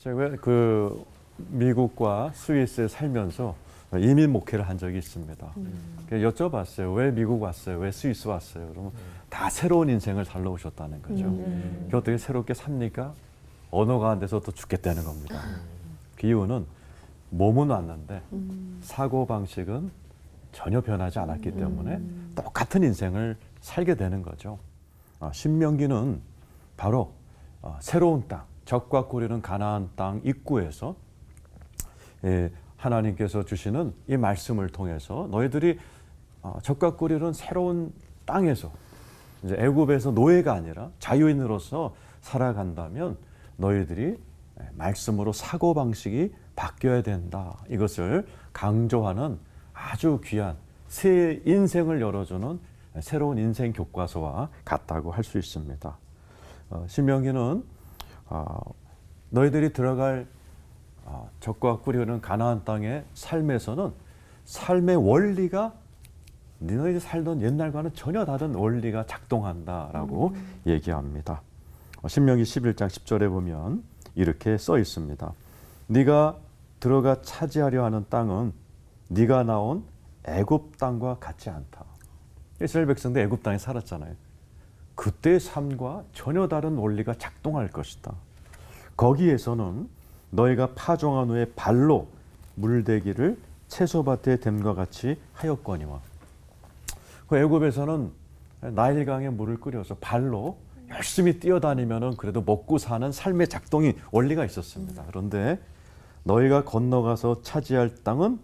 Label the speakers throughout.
Speaker 1: 제가 그 미국과 스위스에 살면서 이민 목회를 한 적이 있습니다. 여쭤봤어요. 왜 미국 왔어요? 왜 스위스 왔어요? 그러면 다 새로운 인생을 살러 오셨다는 거죠. 그게 어떻게 새롭게 삽니까? 언어가 안 돼서 또 죽겠다는 겁니다. 그 이유는 몸은 왔는데 사고방식은 전혀 변하지 않았기 때문에 똑같은 인생을 살게 되는 거죠. 신명기는 바로 새로운 땅, 적과 꿀이는 가나안 땅 입구에서 하나님께서 주시는 이 말씀을 통해서 너희들이 적과 꿀이는 새로운 땅에서 이제 애굽에서 노예가 아니라 자유인으로서 살아간다면 너희들이 말씀으로 사고방식이 바뀌어야 된다. 이것을 강조하는 아주 귀한 새 인생을 열어주는 새로운 인생 교과서와 같다고 할 수 있습니다. 신명기는 너희들이 들어갈 적과 꿀이 흐르는 가나안 땅의 삶에서는 삶의 원리가 너희들이 살던 옛날과는 전혀 다른 원리가 작동한다라고 얘기합니다. 신명기 11장 10절에 보면 이렇게 써 있습니다. 네가 들어가 차지하려 하는 땅은 네가 나온 애굽 땅과 같지 않다. 이스라엘 백성들 애굽 땅에 살았잖아요. 그때의 삶과 전혀 다른 원리가 작동할 것이다. 거기에서는 너희가 파종한 후에 발로 물대기를 채소밭에 댐과 같이 하였거니와. 그 애굽에서는 나일강에 물을 끓여서 발로 열심히 뛰어다니면은 그래도 먹고 사는 삶의 작동이 원리가 있었습니다. 그런데 너희가 건너가서 차지할 땅은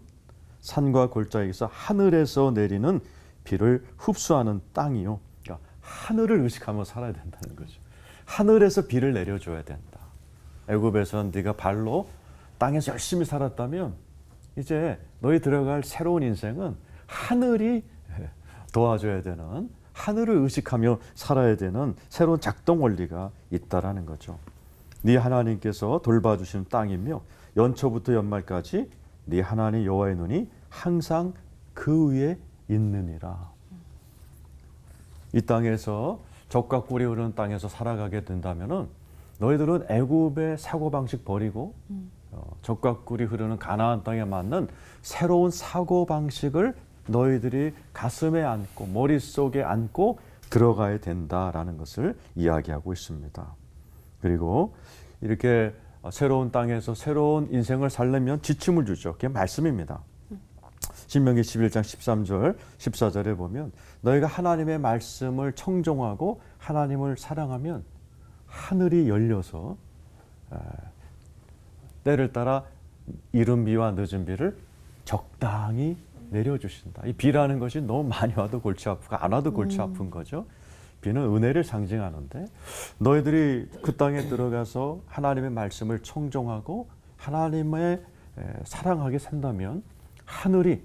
Speaker 1: 산과 골짜기에서 하늘에서 내리는 비를 흡수하는 땅이요. 그러니까 하늘을 의식하며 살아야 된다는 거죠. 하늘에서 비를 내려줘야 된다. 애굽에서는 네가 발로 땅에서 열심히 살았다면 이제 너희 들어갈 새로운 인생은 하늘이 도와줘야 되는, 하늘을 의식하며 살아야 되는 새로운 작동 원리가 있다라는 거죠. 네 하나님께서 돌봐주시는 땅이며 연초부터 연말까지 네 하나님 여호와의 눈이 항상 그 위에 있느니라. 이 땅에서 적과 꿀이 흐르는 땅에서 살아가게 된다면은 너희들은 애굽의 사고방식 버리고 적과 꿀이 흐르는 가나안 땅에 맞는 새로운 사고방식을 너희들이 가슴에 안고 머릿속에 안고 들어가야 된다라는 것을 이야기하고 있습니다. 그리고 이렇게 새로운 땅에서 새로운 인생을 살려면 지침을 주죠. 그게 말씀입니다. 신명기 11장 13절, 14절에 보면 너희가 하나님의 말씀을 청종하고 하나님을 사랑하면 하늘이 열려서 때를 따라 이른 비와 늦은 비를 적당히 내려주신다. 이 비라는 것이 너무 많이 와도 골치 아프고 안 와도 골치 아픈 거죠. 비는 은혜를 상징하는데 너희들이 그 땅에 들어가서 하나님의 말씀을 청종하고 하나님의 사랑하게 산다면 하늘이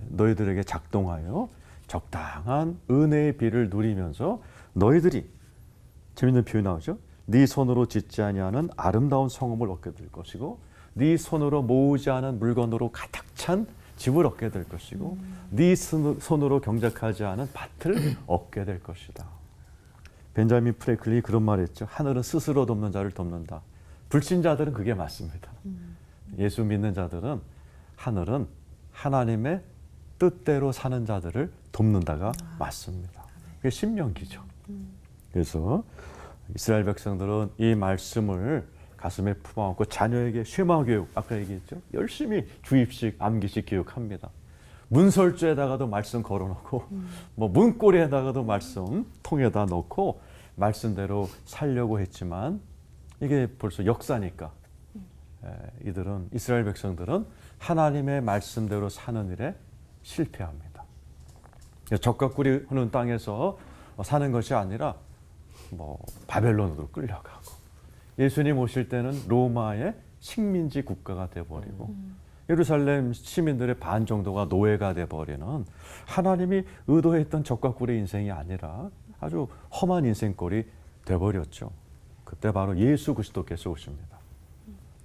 Speaker 1: 너희들에게 작동하여 적당한 은혜의 비를 누리면서 너희들이 재밌는 표현이 나오죠. 네 손으로 짓지 아니하는 아름다운 성읍을 얻게 될 것이고 네 손으로 모으지 않은 물건으로 가득 찬 집을 얻게 될 것이고 네 손으로 경작하지 않은 밭을 얻게 될 것이다. 벤자민 프랭클린이 그런 말을 했죠. 하늘은 스스로 돕는 자를 돕는다. 불신자들은 그게 맞습니다. 예수 믿는 자들은 하늘은 하나님의 뜻대로 사는 자들을 돕는다가 맞습니다. 그게 신명기죠. 그래서 이스라엘 백성들은 이 말씀을 가슴에 품어안고 자녀에게 쉐마 교육, 아까 얘기했죠. 열심히 주입식, 암기식 교육합니다. 문설주에다가도 말씀 걸어놓고 뭐 문고리에다가도 말씀 통에다 넣고 말씀대로 살려고 했지만 이게 벌써 역사니까 이들은 이스라엘 백성들은 하나님의 말씀대로 사는 일에 실패합니다. 적과 꿀이 흐르는 땅에서 사는 것이 아니라 뭐 바벨론으로 끌려가고 예수님 오실 때는 로마의 식민지 국가가 돼버리고 예루살렘 시민들의 반 정도가 노예가 돼버리는 하나님이 의도했던 적과 꿀의 인생이 아니라 아주 험한 인생꼴이 돼버렸죠. 그때 바로 예수 그리스도께서 오십니다.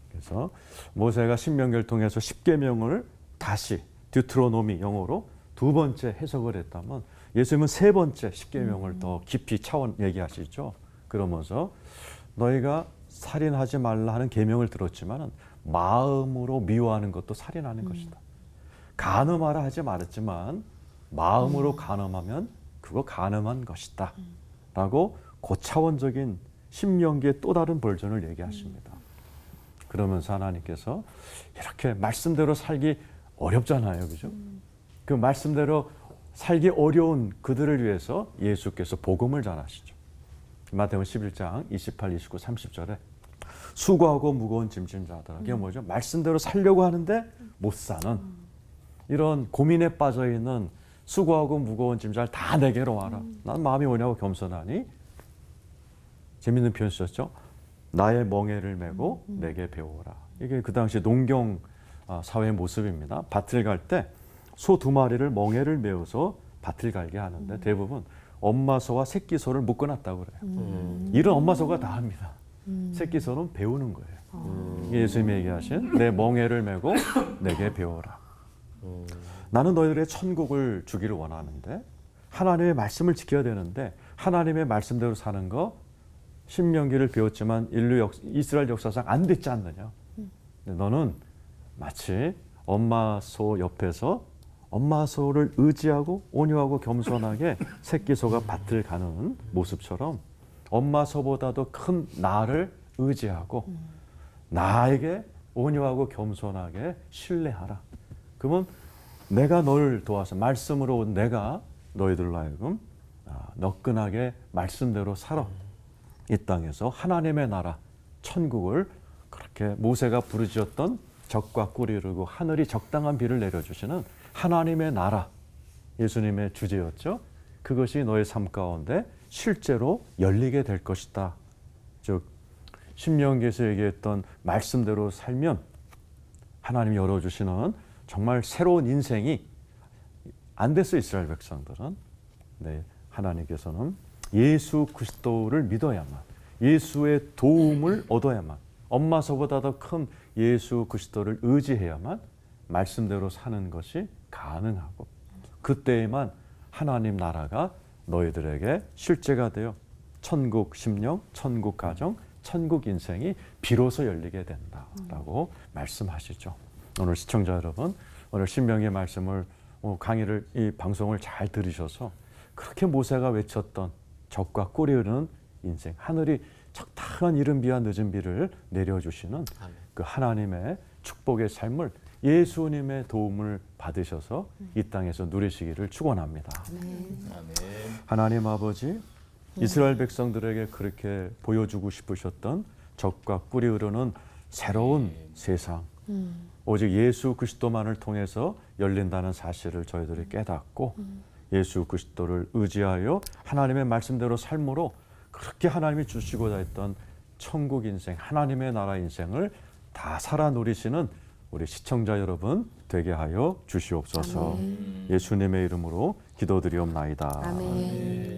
Speaker 1: 그래서 모세가 신명기를 통해서 십계명을 다시 듀트로노미 영어로 두 번째 해석을 했다면 예수님은 세 번째 십계명을 더 깊이 차원 얘기하시죠. 그러면서 너희가 살인하지 말라 하는 계명을 들었지만은 마음으로 미워하는 것도 살인하는 것이다. 간음하라 하지 말았지만 마음으로 간음하면 그거 간음한 것이다. 라고 고차원적인 신명기의 또 다른 버전을 얘기하십니다. 그러면서 하나님께서 이렇게 말씀대로 살기 어렵잖아요. 그죠? 그 말씀대로 살기 어려운 그들을 위해서 예수께서 복음을 전하시죠. 마태복음 11장 28, 29, 30절에 수고하고 무거운 짐진 자들아. 이게 뭐죠? 말씀대로 살려고 하는데 못 사는 이런 고민에 빠져 있는 수고하고 무거운 짐자를 다 내게로 와라. 난 마음이 오냐고 겸손하니. 재밌는 표현 쓰셨죠? 나의 멍에를 메고 내게 배워라. 이게 그 당시 농경 사회의 모습입니다. 밭을 갈 때 소 2마리를 멍에를 메어서 밭을 갈게 하는데 대부분 엄마 소와 새끼 소를 묶어놨다고 그래요. 이런 엄마 소가 다 합니다. 새끼 소는 배우는 거예요. 예수님이 얘기하신 내 멍에를 메고 내게 배워라. 나는 너희들의 천국을 주기를 원하는데 하나님의 말씀을 지켜야 되는데 하나님의 말씀대로 사는 거 신명기를 배웠지만 이스라엘 역사상 안 됐지 않느냐. 너는 마치 엄마 소 옆에서 엄마 소를 의지하고 온유하고 겸손하게 새끼 소가 밭을 가는 모습처럼 엄마 소보다도 큰 나를 의지하고 나에게 온유하고 겸손하게 신뢰하라. 그러면 내가 너를 도와서 말씀으로 온 내가 너희들로 하여금 너끈하게 말씀대로 살아. 이 땅에서 하나님의 나라 천국을 그렇게 모세가 부르짖었던 적과 꿀이 흐르고 하늘이 적당한 비를 내려주시는 하나님의 나라 예수님의 주제였죠. 그것이 너의 삶 가운데 실제로 열리게 될 것이다. 즉 신명기에서 얘기했던 말씀대로 살면 하나님이 열어주시는 정말 새로운 인생이 안 됐어. 이스라엘 백성들은. 네, 하나님께서는 예수 그리스도를 믿어야만 예수의 도움을 얻어야만 엄마서보다 더 큰 예수 그리스도를 의지해야만 말씀대로 사는 것이 가능하고 그때에만 하나님 나라가 너희들에게 실제가 되어 천국 심령, 천국 가정, 천국 인생이 비로소 열리게 된다라고 말씀하시죠. 오늘 시청자 여러분, 오늘 신명기의 말씀을 강의를 이 방송을 잘 들으셔서 그렇게 모세가 외쳤던 적과 꿀이 흐르는 인생, 하늘이 적당한 이른 비와 늦은 비를 내려주시는 그 하나님의 축복의 삶을 예수님의 도움을 받으셔서 이 땅에서 누리시기를 축원합니다. 하나님 아버지, 이스라엘 백성들에게 그렇게 보여주고 싶으셨던 적과 꿀이 흐르는 새로운 세상, 오직 예수 그리스도만을 통해서 열린다는 사실을 저희들이 깨닫고 예수 그리스도를 의지하여 하나님의 말씀대로 삶으로 그렇게 하나님이 주시고자 했던 천국 인생, 하나님의 나라 인생을 다 살아 누리시는 우리 시청자 여러분 되게 하여 주시옵소서. 아멘. 예수님의 이름으로 기도드리옵나이다. 아멘.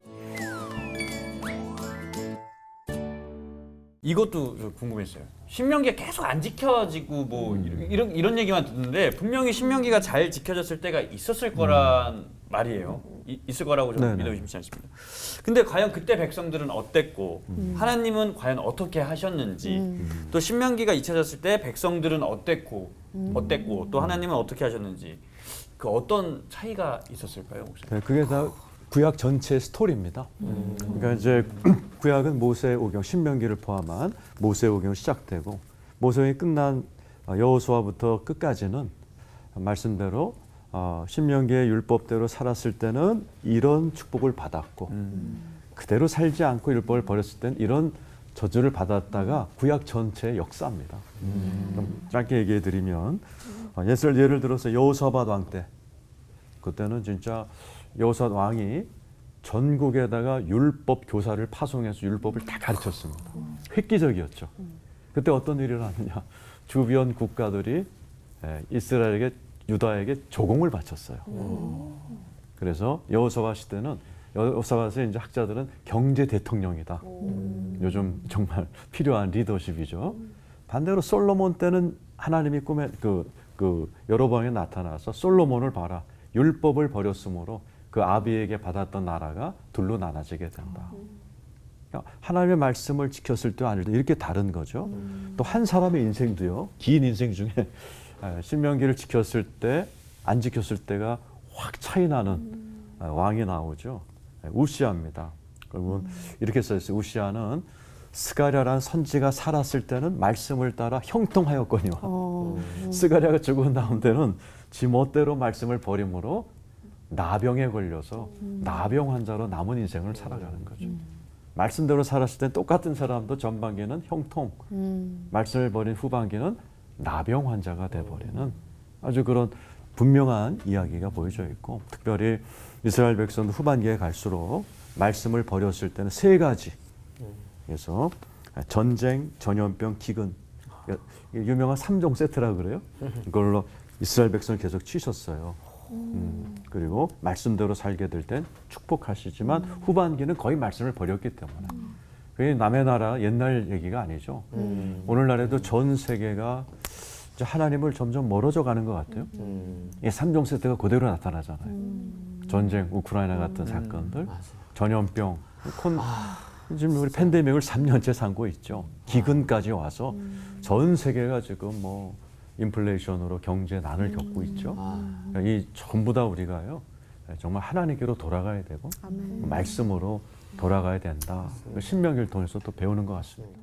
Speaker 2: 이것도 궁금했어요. 신명기가 계속 안 지켜지고 뭐 이런 얘기만 듣는데 분명히 신명기가 잘 지켜졌을 때가 있었을 거란 말이에요. 있을 거라고 저는 믿어 의심치 않습니다. 근데 과연 그때 백성들은 어땠고 하나님은 과연 어떻게 하셨는지 또 신명기가 잊혀졌을 때 백성들은 어땠고 또 하나님은 어떻게 하셨는지 그 어떤 차이가 있었을까요? 혹시?
Speaker 1: 네, 그게 다 구약 전체의 스토리입니다. 그러니까 이제 구약은 모세오경, 신명기를 포함한 모세오경이 시작되고 모세오경이 끝난 여호수아부터 끝까지는 말씀대로 신명기의 율법대로 살았을 때는 이런 축복을 받았고 그대로 살지 않고 율법을 버렸을 때는 이런 저주를 받았다가 구약 전체의 역사입니다. 짧게 얘기해 드리면 예를 들어서 여호사밧 왕 때 그때는 진짜 여호사밧 왕이 전국에다가 율법 교사를 파송해서 율법을 다 가르쳤습니다. 획기적이었죠. 그때 어떤 일이 일어났느냐. 주변 국가들이 이스라엘에게 유다에게 조공을 바쳤어요. 그래서 여호사밧 시대는 여호사밧의 이제 학자들은 경제 대통령이다. 요즘 정말 필요한 리더십이죠. 반대로 솔로몬 때는 하나님이 꿈에 그 여로보암에 나타나서 솔로몬을 봐라. 율법을 버렸으므로 그 아비에게 받았던 나라가 둘로 나눠지게 된다. 하나님의 말씀을 지켰을 때 아닐 때 이렇게 다른 거죠. 또 한 사람의 인생도요. 긴 인생 중에 신명기를 지켰을 때 안 지켰을 때가 확 차이 나는 왕이 나오죠. 우시아입니다. 그러면 이렇게 써 있어요. 우시아는 스가랴란 선지가 살았을 때는 말씀을 따라 형통하였거니와 스가랴가 죽은 다음 때는 지멋대로 말씀을 버림으로 나병에 걸려서 나병 환자로 남은 인생을 살아가는 거죠. 말씀대로 살았을 때 똑같은 사람도 전반기는 형통, 말씀을 버린 후반기는 나병 환자가 돼버리는 아주 그런 분명한 이야기가 보여져 있고, 특별히 이스라엘 백성도 후반기에 갈수록 말씀을 버렸을 때는 세 가지. 그래서 전쟁, 전염병, 기근, 유명한 3종 세트라 그래요. 이걸로 이스라엘 백성을 계속 치셨어요. 그리고 말씀대로 살게 될 땐 축복하시지만 후반기는 거의 말씀을 버렸기 때문에 그게 남의 나라 옛날 얘기가 아니죠. 오늘날에도 전 세계가 이제 하나님을 점점 멀어져 가는 것 같아요. 이 3종 세트가 그대로 나타나잖아요. 전쟁, 우크라이나 같은 사건들, 전염병, 지금 우리 팬데믹을 3년째 삼고 있죠. 기근까지 와서 전 세계가 지금 뭐 인플레이션으로 경제 난을 겪고 있죠. 이 전부 다 우리가요 정말 하나님께로 돌아가야 되고 말씀으로 돌아가야 된다. 신명기를 통해서 또 배우는 것 같습니다.